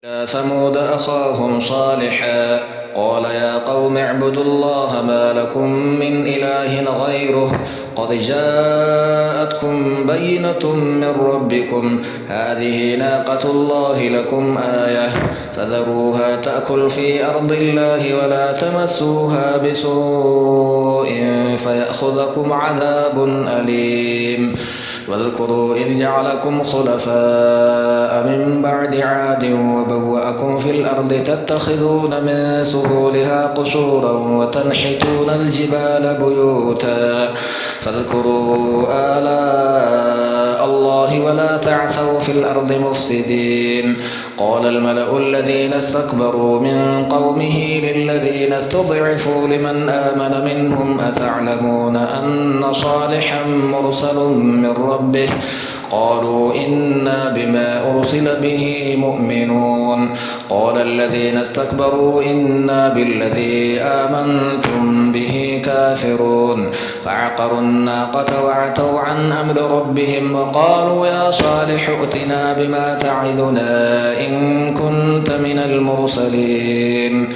إلى ثمود أخاهم صالحا قال يا قوم اعبدوا الله ما لكم من إله غيره قد جاءتكم بينة من ربكم هذه ناقة الله لكم آية فذروها تأكل في أرض الله ولا تمسوها بسوء فيأخذكم عذاب أليم واذكروا إذ جعلكم خلفاء من بعد عاد وبوأكم في الأرض تتخذون من سهولها قصورا وتنحتون الجبال بيوتا فاذكروا آلاء الله ولا تعثوا في الأرض مفسدين قال الملأ الذين استكبروا من قومه للذين استضعفوا لمن آمن منهم أتعلمون أن صالحا مرسل من ربه قالوا إنا بما أرسل به مؤمنون قال الذين استكبروا إنا بالذي آمنتم به كافرون فعقروا الناقة وعتوا عن أمر ربهم وقالوا يا صالح ائتنا بما تعدنا إن كنت من المرسلين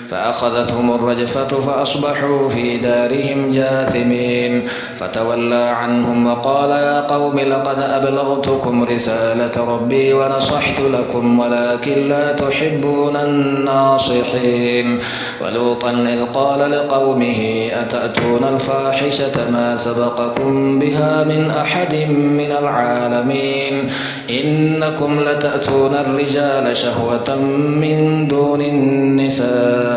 فأخذتهم الرجفة فأصبحوا في دارهم جاثمين فتولى عنهم وقال يا قوم لقد أبلغتكم رسالة ربي ونصحت لكم ولكن لا تحبون الناصحين ولوطا إذ قال لقومه أتأتون الفاحشة ما سبقكم بها من أحد من العالمين إنكم لتأتون الرجال شهوة من دون النساء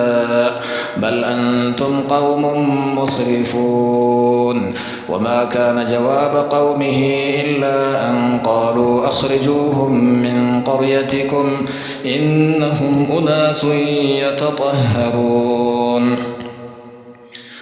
بل أنتم قوم مسرفون وما كان جواب قومه إلا أن قالوا أخرجوهم من قريتكم إنهم أناس يتطهرون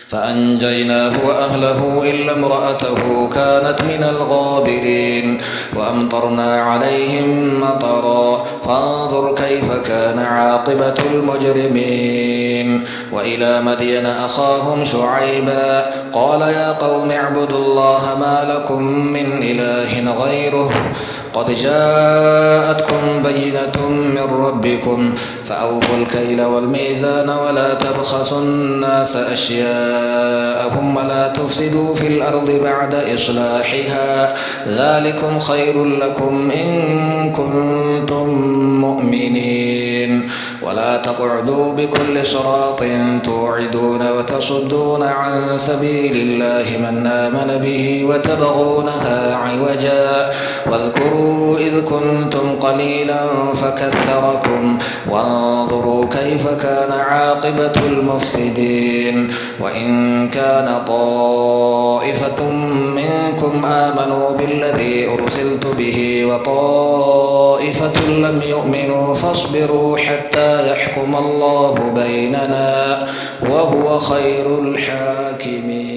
فأنجيناه وأهله إلا امرأته كانت من الغابرين وأمطرنا عليهم مطرا فانظر كيف كان عاقبة المجرمين وإلى مدين أخاهم شعيبا قال يا قوم اعبدوا الله ما لكم من إله غيره قد جاءتكم بينة من ربكم فأوفوا الكيل والميزان ولا تبخسوا الناس أشياءهم ولا تفسدوا في الأرض بعد إصلاحها ذلكم خير لكم إن كنتم مؤمنين ولا تقعدوا بكل صراط توعدون وتصدون عن سبيل الله من آمن به وتبغونها عوجا واذكروا إذ كنتم قليلا فكثركم وانظروا كيف كان عاقبة المفسدين وإن كان طائفة منكم آمنوا بالذي أرسلت به وطائفة لم يؤمنوا فاصبروا حتى يحكم الله بيننا وهو خير الحاكمين.